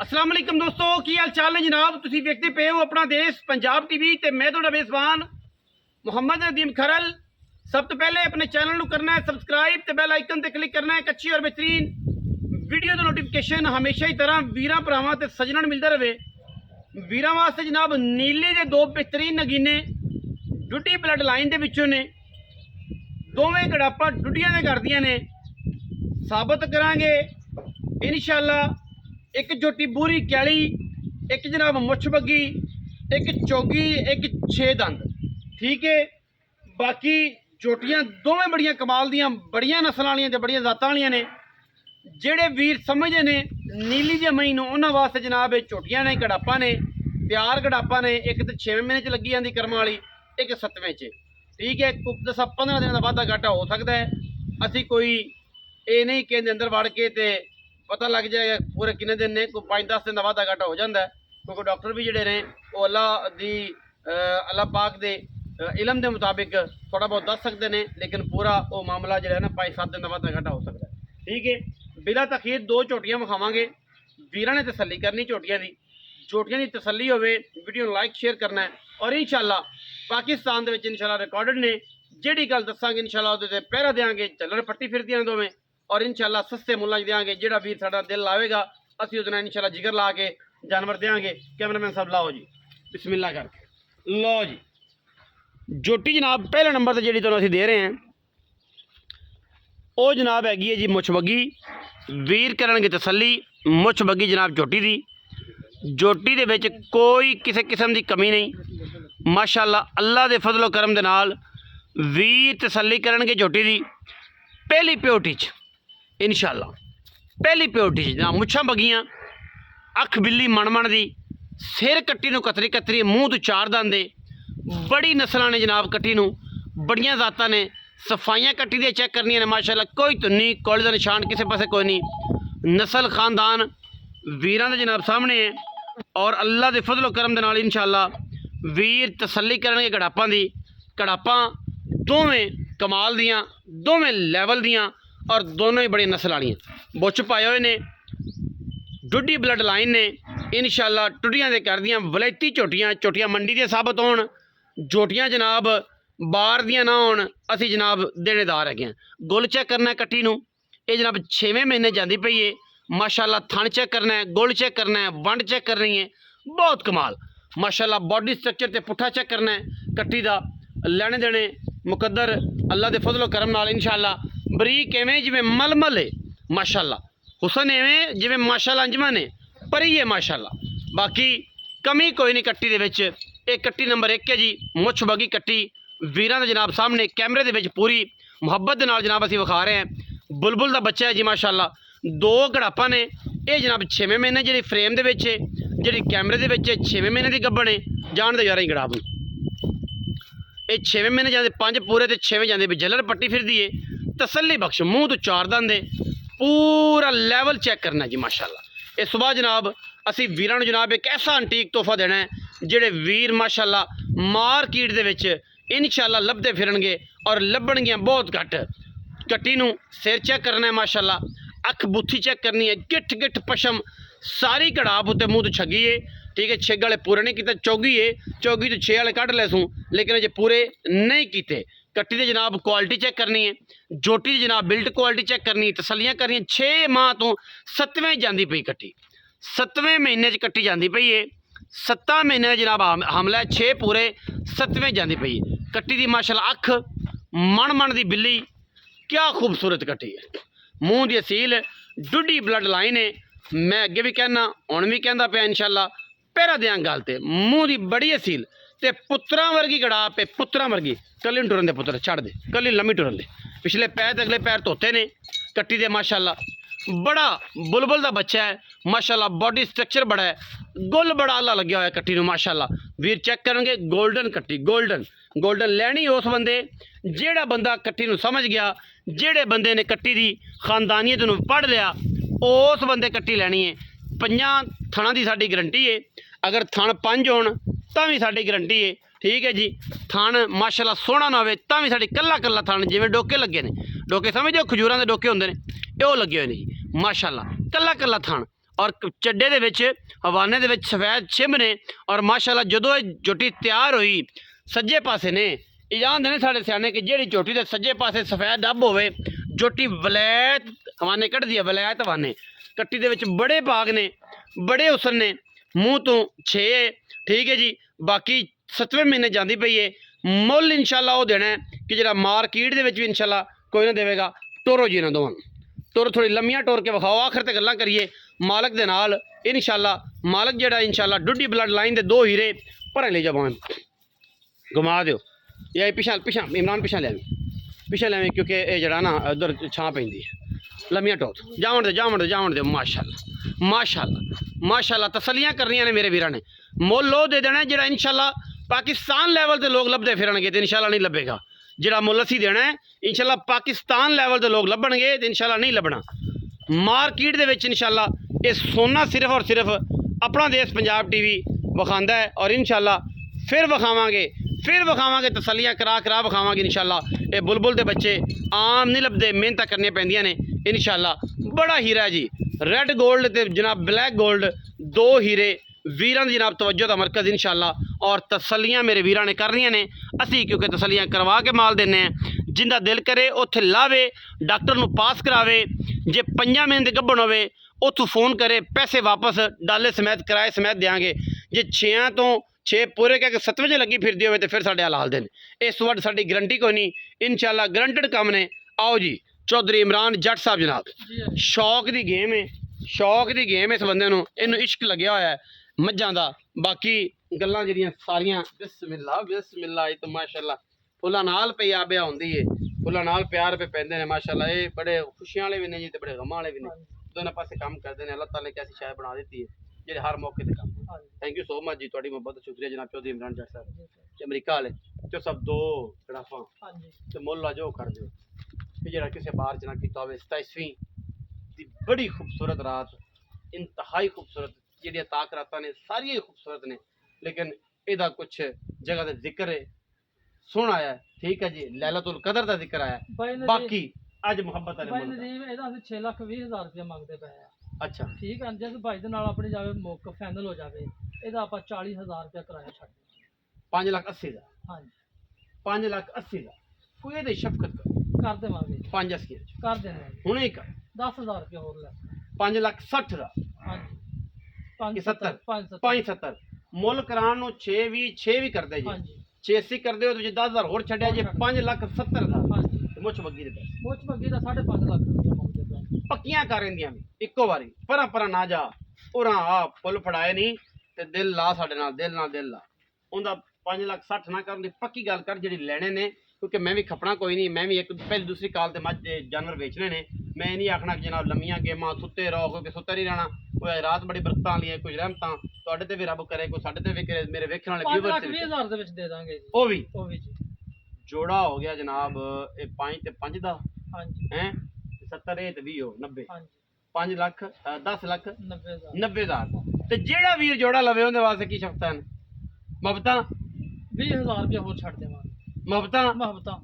अस्सलाम वालेकुम दोस्तों, की हाल चाल है जनाब। तुसी देखते पे हो अपना देश पंजाब टीवी ते मैं तुहाडा मेज़बान मुहम्मद नदीम खरल। सब तो पहले अपने चैनल नू करना है सबसक्राइब ते बेल आइकन ते क्लिक करना है। एक अच्छी और बेहतरीन वीडियो दा नोटिफिकेशन हमेशा ही तरह वीरां भरावां ते सज्जणां नूं मिलदा रहे। वीरां वास्ते जनाब नीले दे दो बेहतरीन नगीने डुड्डी ब्लड लाइन दे विचों ने। दोवें गड़ापा डुड्डियां दे करदियां ने। साबित करांगे इंशाअल्लाह। एक झोटी बूरी कैली, एक जनाब मुछ बग्गी, एक चौगी, एक 6 दंद। ठीक है, बाकी झोटियां दोवें बड़ियां कमाल दियां, बड़ियां नस्ल वालियां ते बड़ियां जातां वालियां ने। जेड़े वीर समझदे ने नीली दी मई नूं उन्हां वास्ते जनाब झोटियां ने, गड़ापा ने, तैयार गड़ापा ने। एक तो 6वें महीने च लगी जाती कर्म वाली, एक 7वें च। ठीक है, 10-15 दिन का वाधा घाटा हो सकता है। असी कोई ये नहीं कि अंदर वड़ के ते पता लग जाएगा पूरे किन्ने दिन ने। कोई 5-10 दिन का वाधा घाटा हो जाता है, क्योंकि डॉक्टर भी जोड़े ने वो अल्लाह पाक के इलम के मुताबिक थोड़ा बहुत दस सकते हैं, लेकिन पूरा वो मामला जो है ना 5-7 दिन का वाधा घाटा हो सकता है। ठीक है, बिला तखीर 2 झोटियां विखावांगे। वीरां ने तसल्ली करनी झोटियां की। झोटियां की तसल्ली होवे वीडियो लाइक शेयर करना है। और इंशाअल्लाह पाकिस्तान दे विच इंशाअल्लाह रिकॉर्डेड ने। जिहड़ी गल दसांगे इंशाअल्लाह उहदे ते पहरा देंगे। चलण पट्टी फिरदियां दोवें और इंशाअल्लाह सस्ते मुल्लां च देंगे। जिहड़ा वीर साडा दिल लावेगा असीं उहदे नाल इंशाअल्लाह जिगर ला के जानवर देंगे। कैमरामैन साहब लाओ जी, बिस्मिल्लाह करके लो जी। झोटी जनाब पहले नंबर पर जिहड़ी तुहानूं असीं दे रहे हैं वो जनाब हैगी है जी मुछ बग्गी। वीर करनगे तसल्ली। मुछ बग्गी जनाब झोटी दी। झोटी दे विच कोई किसी किस्म की कमी नहीं। माशाअल्लाह अल्लाह दे फजलो करम दे नाल वीर तसल्ली करनगे झोटी दी। पहली प्योटी च इंशाअल्लाह, पहली प्योटी च जनाब मुछां बगियां, अख बिल्ली मणमण दी, सिर कट्टी नूं कतरी कतरी, मूँह तो 4 दंदे। बड़ी नस्लां ने जनाब कट्टी नूं, बड़ियां जातां ने। सफाइयां कट्टी दी चेक करनियां ने माशाअल्लाह। कोई धुन्नी कौले दा निशान किसी पासे कोई नहीं। नस्ल खानदान वीरां दे जनाब सामने है। और अल्लाह दे फजलो करम दे नाल इंशाअल्लाह वीर तसल्ली करनगे गड़ापां दी। गड़ापां दोवें कमाल दियां, दोवें लैवल दियां और दोनों ही बड़ी नस्ल वालियां। बुच पाए हुए ने, डुड्डी ब्लड लाइन ने। इंशाअल्लाह टुड्डियां दे कर दियां वलैती झोटियां। झोटियां मंडी दे साबत होण, झोटियां जनाब बार दियां ना होण, असी जनाब देनेदार है। गुल चेक करना है कट्टी नूं। ये जनाब 6वें महीने जाती पई है। माशाअल्लाह थन चेक करना है, गुल चेक करना है, वंड चेक करनी है। बहुत कमाल माशाअल्लाह। बॉडी स्ट्रक्चर ते पुट्ठा चेक करना है कट्टी दा। लैने देने मुकद्दर अल्लाह दे फजलो करम नाल इंशाअल्लाह। बरीक एवें जिवें मलमल है माशाअल्लाह। हुसन एवें जिवें माशाअल्लाह अंजमन है, परी है माशाअल्लाह। बाकी कमी कोई नहीं कट्टी दे विच। एक कट्टी नंबर 1 है जी, मुछ बगी कट्टी वीरां दे जनाब सामने कैमरे दे विच पूरी मुहब्बत दे नाल जनाब असीं विखा रहे हैं। बुलबुल दा बच्चा है जी माशाअल्लाह। 2 गड़ापा ने। ये जनाब 6वें महीने जी फ्रेम दे विच है, जी कैमरे दे विच 6वें महीने की गब्बन है। जान दे यार गड़ाप ये 6वें महीने जाते 5 पूरे तो 6वें जाते जलर पट्टी फिरदी है। तसल्ली बख्श मूँह तो 4 दंदे। पूरा लैवल चेक करना जी माशाअल्लाह। इस सुबह जनाब असी वीरां नूं जनाब एक ऐसा अंटीक तोहफा देना है जिहड़े वीर माशाअल्लाह मार्केट दे विच इंशाअल्लाह लभदे फिरनगे और लभणगियां बहुत घट। कट्टी नूं सिर चेक करना है माशाअल्लाह। अख बुत्थी चेक करनी है। गिठ गिठ पशम सारी कड़ाप उत्ते मूँह तो छगी है। ठीक है, 6 वाले पूरे नहीं किए। चौगी है, चौगी तो 6 वाले कढ़ ले सूँ, लेकिन अजे पूरे नहीं किए। कट्टी की जनाब क्वालिटी चेक करनी है। झोटी की जनाब बिल्ड क्वालिटी चेक करनी, तसलियाँ करनी। 6 माह तो 7वें जाती पई कट्टी। 7वें महीने कट्टी जाती पई है। 7 महीने जनाब हमला है। 6 पूरे 7वें जाती पई है कट्टी की माशाअल्लाह। अख मण की बिल्ली, क्या खूबसूरत कट्टी है। मूँह की असील डुड्डी ब्लड लाइन है। मैं अगे भी कहना हुण भी कहता पाया इंशाअल्लाह पहरा दें गल ते। मूँह की बड़ी असील ते पुत्रा वर्गी गड़ाप है। पुत्रा वर्गी कली टुरन दे पुत्र छड़ दे, कली लम्मी टुरन दे। पिछले पैर ते अगले पैर धोते ने कट्टी दे माशाअल्लाह। बड़ा बुलबुल का बच्चा है माशाअल्लाह। बॉडी स्ट्रक्चर बड़ा है, गुल बड़ा अल्लाह लग्या हुआ है कट्टी नूं माशाअल्लाह। वीर चेक करेंगे गोल्डन कट्टी, गोल्डन गोल्डन लैनी उस बंदे जेड़ा बंदा कट्टी नूं समझ गया, जेड़े बंदे ने कट्टी दी खानदानीयत नूं पढ़ लिया, उस बंदे कट्टी लैनी है। 5 थणा की साडी गारंटी है। अगर थण 5 होण तां भी साडी गारंटी है। ठीक है जी, थण माशाअल्लाह सोहना ना होवे तां भी साडी कल्ला कल्ला थण जिवें डोके लगे ने, डोके समझो खजूरां दे डोके हुंदे ने, ओह लगे हुए ने जी माशाअल्लाह। कल्ला कल्ला थण ਔਰ ਚੱਡੇ ਦੇ ਵਿੱਚ ਹਵਾਨੇ ਦੇ ਵਿੱਚ ਸਫੈਦ ਛਿੰਭ ਨੇ। ਔਰ ਮਾਸ਼ਾਅੱਲਾ ਜਦੋਂ ਇਹ ਝੋਟੀ ਤਿਆਰ ਹੋਈ ਸੱਜੇ ਪਾਸੇ ਨੇ ਇਹ ਜਾਣਦੇ ਨੇ ਸਾਡੇ ਸਿਆਣੇ ਕਿ ਜਿਹੜੀ ਝੋਟੀ ਦੇ ਸੱਜੇ ਪਾਸੇ ਸਫੈਦ ਡੱਬ ਹੋਵੇ ਝੋਟੀ ਵਲੈਤ ਹਵਾਨੇ ਕੱਢਦੀ ਹੈ, ਵਲੈਤ ਹਵਾਨੇ ਕੱਟੀ ਦੇ ਵਿੱਚ ਬੜੇ ਬਾਗ ਨੇ, ਬੜੇ ਹੁਸਨ ਨੇ, ਮੂੰਹ ਤੋਂ 6 ਠੀਕ ਹੈ ਜੀ। ਬਾਕੀ 7ਵੇਂ ਮਹੀਨੇ ਜਾਂਦੀ ਪਈ ਹੈ। ਮੁੱਲ ਇਨਸ਼ਾਅੱਲਾ ਉਹ ਦੇਣਾ ਕਿ ਜਿਹੜਾ ਮਾਰਕੀਟ ਦੇ ਵਿੱਚ ਵੀ ਇਨਸ਼ਾਅੱਲਾ ਕੋਈ ਨਾ ਦੇਵੇਗਾ। ਟੋਰੋ ਜੀ ਇਹਨਾਂ ਦੋਵਾਂ ਨੂੰ, ਟੋਰ ਥੋੜੀ ਲੰਮੀਆਂ ਟੋਰ ਕੇ ਵਿਖਾਓ, ਆਖਰ ਤੇ ਗੱਲਾਂ ਕਰੀਏ ਮਾਲਕ ਦੇ ਨਾਲ ਇਨਸ਼ਾਅੱਲਾ। ਮਾਲਕ ਜਿਹੜਾ ਇਨਸ਼ਾਅੱਲਾ ਡੁੱਡੀ ਬਲੱਡ ਲਾਈਨ ਦੇ 2 ਹੀਰੇ ਭਰੇ ਲੈ ਜਾਵਾਂ घुमा दो या पिछा पिछा इमरान पिछा लिया पिछा लिया क्योंकि ये जरा ना उधर छां पैंदी है लम्मिया टोत जावन दे माशाअल्लाह माशाअल्लाह माशाअल्लाह तसलियां करनियां ने मेरे वीरां ने। मुल लो दे देना जेड़ा इंशाअल्लाह पाकिस्तान लैवल के लोग लभदे फिरनगे तो इंशाअल्लाह नहीं लभेगा। जेड़ा मुल असीं देना है इंशाअल्लाह पाकिस्तान लैवल के लोग लभणगे तो इंशाअल्लाह नहीं लभना। मार्केट दे विच इंशाअल्लाह ये सोना सिर्फ और सिर्फ अपना देश पंजाब टीवी विखांदा है और इंशाअल्लाह फिर विखावांगे तसलियां करा करा विखावांगे इंशाअल्लाह। ये बुलबुल के बच्चे आम नहीं लभदे, मेहनत करनी पैंदियां ने इंशाअल्लाह। बड़ा हीरा जी रेड गोल्ड ते जनाब ब्लैक गोल्ड 2 हीरे वीरां दी जनाब तवज्जो दा मरकज़ इंशाअल्लाह। और तसलियां मेरे वीरां ने करनियां ने असी क्योंकि तसलियां करवा के माल देने हैं। जिंदा दिल करे उत्थे लावे डॉक्टर नूं पास करावे, जे 5 महीने दे गब्बन होवे उत्थों फोन करे पैसे वापस डाले समेत किराए समेत देंगे। जे 6 तो 6 पूरे कह के 7वें च लगी फिरदी होवे तो फिर साडे हाल देन। इस वक्त साडी गारंटी कोई नहीं इंशाअल्लाह, गारंटेड काम ने। आओ जी चौधरी इमरान जट साहब जनाब, शौक दी गेम है, शौक दी गेम इस बंदे नूं, इन्हूं इश्क लग्या होया है मझां दा। बाकी गल्लां जेहड़ियां सारियां बिस्मिल्लाह बिस्मिल्लाह ये तो माशाअल्लाह फुल्लां नाल पे आ ब्याह हुंदी है, फुल्लां नाल प्यार पे पैंदे ने माशाअल्लाह। ये बड़े खुशियां वाले भी ने जी ते बड़े गमां वाले भी ने, दोनों पासे काम करते हैं। अल्लाह ताला ने कैसी शायद बना दी है जेडे हर मौके ते काम। थैंक यू सो मच जी, तुहाडी बहुत बहुत शुक्रिया जनाब चौधरी इमरान जट साहब ते अमरीका वाले जो सब 2 गड़ाफा ते मुल आ जो कर दिओ कि जेड़ा किसी बार च ना कीता होवे। 27वीं दी बड़ी खूबसूरत रात, इंतहाई खूबसूरत, जेहड़ियां ताक रातां ने सारियां खूबसूरत ने, लेकिन इहदा कुछ जगह ते जिक्र है सुन आया ठीक है जी, लैलतुल कदर दा जिक्र आया। बाकी अज मुहब्बत वाले मुल ਇਹਦਾ ਅਸੀਂ 6,20,000 ਰੁਪਏ ਮੰਗਦੇ ਪਏ ਆ। अच्छा ਠੀਕ ਹੈ, ਜਿਸ ਭਾਈ ਦੇ ਨਾਲ ਆਪਣੀ ਜਾਵੇ ਮੁੱਕ ਫਾਈਨਲ ਹੋ ਜਾਵੇ ਇਹਦਾ ਆਪਾਂ 40,000 ਰੁਪਏ ਕਿਰਾਇਆ ਛੱਡ ਦਿੰਦੇ। 5,80,000 ਹਾਂਜੀ 5,80,000 कोई ये शफकत ਕਰ ਦੇਵਾਂਗੇ, 5,80 ਕਰ ਦੇਵਾਂਗੇ। ਹੁਣੇ ਕਰ 10,000 ਰੁਪਏ ਹੋਰ ਲੈ। 5,60,000 ਦਾ ਹਾਂਜੀ ਕਿ 70 570 5,70 ਮੁੱਲ ਕਰਾਉਣ ਨੂੰ 6 ਵੀ ਕਰਦੇ ਜੀ। ਹਾਂਜੀ 680 ਕਰਦੇ ਹੋ ਤੁਸੀਂ 10,000 ਹੋਰ ਛੱਡਿਆ ਜੇ 5,70,000 ਦਾ ਹਾਂਜੀ ਮੁੱਛ ਬੱਗੀ ਦੇ ਪੈਸੇ ਮੁੱਛ ਬੱਗੀ ਦਾ 5.5 ਲੱਖ ਰੁਪਏ ਮੰਗਦੇ ਪਏ। ਪੱਕੀਆਂ ਕਰ ਰਹਿੰਦੀਆਂ ਵੀ ਇੱਕੋ ਵਾਰੀ ਪਰਾਂ ਨਾ ਜਾ ਉਰਾਂ ਆ ਫੁੱਲ ਫੜਾਏ ਨਹੀਂ ਤੇ ਦਿਲ ਲਾ ਸਾਡੇ ਨਾਲ, ਦਿਲ ਨਾਲ ਦਿਲ ਲਾ। ਉਹਦਾ 5,60,000 ਨਾ ਕਰਨ ਦੀ ਪੱਕੀ ਗੱਲ ਕਰ ਜਿਹੜੀ ਲੈਣੇ ਨੇ, क्योंकि मैं भी खपना कोई नहीं। मैं भी एक पहली दूसरी काल ते मझ जानवर बेचने ने। मैं नहीं आखना कि जनाब लम्मियां गेमां सुते रहो, क्योंकि सुते नहीं रहना। कोई रात बड़ी बरकतां वाली है, कुछ रहमतां तुहाडे ते भी रब करे, कोई साडे ते भी करे, मेरे वेखण वाले व्यूअर्स ते 5,20,000 ਦੇ ਵਿੱਚ ਦੇ ਦਾਂਗੇ ਜੀ। ਉਹ ਵੀ ਜੀ जोड़ा हो गया जनाब ये 5 ते 5 दा ਹਾਂਜੀ हैं 70 ते 20 हो 90 ਹਾਂਜੀ 5 ਲੱਖ 10 ਲੱਖ 90,000 90,000 ਤੇ ਜਿਹੜਾ ਵੀਰ ਜੋੜਾ ਲਵੇ ਉਹਦੇ ਵਾਸਤੇ ਕੀ ਸ਼ਰਤਾਂ ਨੇ? ਮੁਹੱਬਤਾਂ 20,000 ਰੁਪਏ ਹੋਰ ਛੱਡ ਦੇਵਾਂਗੇ। ਮੁਹੱਬਤਾਂ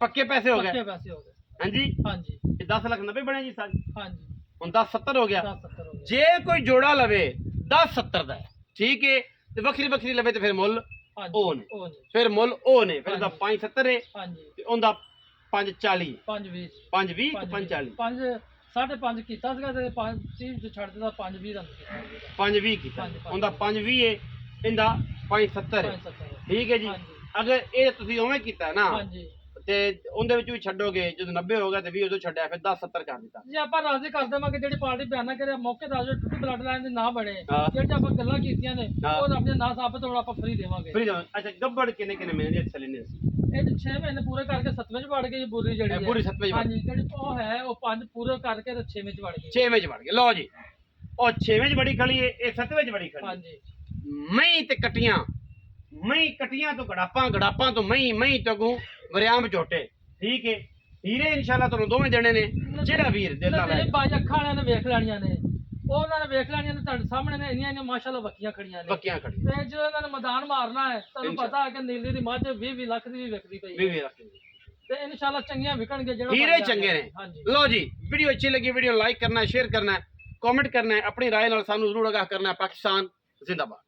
ਪੱਕੇ ਪੈਸੇ ਹੋ ਪੱਕੇ ਗਏ। ਪੈਸੇ ਹੋ ਗਏ। ਹਾਂਜੀ ਹਾਂਜੀ ਇਹ 10 ਲੱਖ 90 ਬਣੇ ਜੀ ਸਾਰੀ, ਹਾਂਜੀ ਹੁਣ 10 70 ਹੋ ਗਿਆ। 10-70 ਹੋ ਗਏ। ਜੇ ਕੋਈ ਜੋੜਾ ਲਵੇ 10 70 ਦਾ ਹੈ, ਠੀਕ ਹੈ, ਤੇ ਵੱਖਰੀ ਲਵੇ ਤੇ ਫਿਰ ਮੁੱਲ ਹਾਂਜੀ ਉਹ ਨੇ, ਉਹ ਨੇ ਫਿਰ ਮੁੱਲ ਉਹ ਨੇ, ਫਿਰ ਉਹਦਾ 5 70 ਹੈ ਹਾਂਜੀ ਤੇ ਉਹਦਾ 5 40 5-20 5 20 ਤੇ 5 40 5.5 ਕੀਤਾ ਸੀਗਾ ਤੇ 5-30 ਚ ਛੱਡ ਦਿੱਤਾ 5-20 ਦਾ 5 20 ਕੀਤਾ ਉਹਦਾ 5 20 ਹੈ, ਇਹਦਾ 5 70 ਹੈ। 5-70 ਠੀਕ ਹੈ ਜੀ। ਹਾਂਜੀ ਅਗਰ ਇਹ ਤੁਸੀਂ ਉਵੇਂ ਕੀਤਾ ਨਾ ਹਾਂਜੀ ਤੇ ਉਹਦੇ ਵਿੱਚ ਵੀ ਛੱਡੋਗੇ, ਜਦੋਂ 90 ਹੋ ਗਿਆ ਤੇ 20 ਉਦੋਂ ਛੱਡਿਆ, ਫਿਰ 10 70 ਕਰ ਦਿੱਤਾ। ਜੇ ਆਪਾਂ ਰਾਜ਼ੀ ਕਰ ਦੇਵਾਂਗੇ ਜਿਹੜੀ ਪਾਰਟੀ ਬਿਆਨਾ ਕਰੇ ਮੌਕੇ ਦਾ ਜੋ ਟੁੱਟੀ ਬਲੱਡ ਲਾਈਨ ਦੇ ਨਾ ਬਣੇ, ਹਾਂ। ਜਿਹੜੇ ਆਪਾਂ ਗੱਲਾਂ ਕੀਤੀਆਂ ਨੇ ਹਾਂ। ਉਹ ਆਪਣੇ ਨਾ ਸਾਬਤ ਹੋਣਾ, ਆਪਾਂ ਫ੍ਰੀ ਦੇਵਾਂਗੇ। ਫਿਰ ਅੱਛਾ ਗੱਬੜ ਕਿੰਨੇ ਮਹੀਨੇ ਦੀ ਥੱਲੇ ਨੇ ਇਹ 6 ਮਹੀਨੇ ਪੂਰੇ ਕਰਕੇ 7ਵੇਂ ਚ ਵੜ ਗਈ ਬੁਰੀ ਜਿਹੜੀ ਹੈ। ਪੂਰੀ 7ਵੇਂ ਚ ਵੜ ਹਾਂਜੀ ਜਿਹੜੀ ਉਹ ਹੈ ਉਹ 5 ਪੂਰੇ ਕਰਕੇ ਤੇ 6ਵੇਂ ਚ ਵੜ ਗਈ। 6ਵੇਂ ਚ ਵੜ ਗਏ। ਲਓ ਜੀ ਉਹ 6ਵੇਂ ਚ ਬੜੀ ਖੜੀ ਹੈ, ਇਹ 7ਵੇਂ ਚ ਬੜੀ ਖੜੀ। ਹਾਂਜੀ ਮਹੀਂ ਤੇ ਕਟੀਆਂ, ਮਹੀਂ ਕਟੀਆਂ ਤੋਂ ਗੜਾਪਾਂ ਤੋਂ ਮਹੀਂ ਤੋਂ ਗੂ ਵਰਿਆਮ ਝੋਟੇ। ਠੀਕ ਹੈ, ਹੀਰੇ ਇਨਸ਼ਾਅੱਲਾ ਤੁਹਾਨੂੰ ਦੋਵੇਂ ਦੇਣੇ ਨੇ। ਜਿਹੜਾ ਵੀਰ ਦਿਲ ਨਾਲ ਇਹ ਬਾਜ ਅੱਖਾਂ ਵਾਲਿਆਂ ਨੇ ਵੇਖ ਲੈਣੀਆਂ ਨੇ, ਉਹਨਾਂ ਨੇ ਵੇਖ ਲੈਣੀਆਂ ਨੇ, ਤੁਹਾਡੇ ਸਾਹਮਣੇ ਨੇ ਇੰਨੀਆਂ ਮਾਸ਼ਾਅੱਲਾ ਬੱਕੀਆਂ ਖੜੀਆਂ ਨੇ, ਬੱਕੀਆਂ ਖੜੀਆਂ ਤੇ ਜਦੋਂ ਇਹਨਾਂ ਨੇ ਮੈਦਾਨ ਮਾਰਨਾ ਹੈ ਤੁਹਾਨੂੰ ਪਤਾ ਹੈ ਕਿ ਨੀਲੀ ਦੀ ਮੱਝ 20 ਲੱਖ ਦੀ ਵੀ ਵਿਕਦੀ ਪਈ ਹੈ, ਵੀ ਰੱਖ ਤੇ ਇਨਸ਼ਾਅੱਲਾ ਚੰਗੀਆਂ ਵਿਕਣਗੇ। ਜਿਹੜਾ ਹੀਰੇ ਚੰਗੇ ਨੇ। ਹਾਂਜੀ ਲਓ ਜੀ ਵੀਡੀਓ ਅੱਛੀ ਲੱਗੀ ਵੀਡੀਓ ਲਾਈਕ ਕਰਨਾ, ਸ਼ੇਅਰ ਕਰਨਾ, ਕਮੈਂਟ ਕਰਨਾ ਹੈ, ਆਪਣੀ ਰਾਏ ਨਾਲ ਸਾਨੂੰ ਜ਼ਰੂਰ ਆਗਾਹ ਕਰਨਾ ਹੈ। ਪਾਕਿਸਤਾਨ ਜ਼ਿੰਦਾਬਾਦ।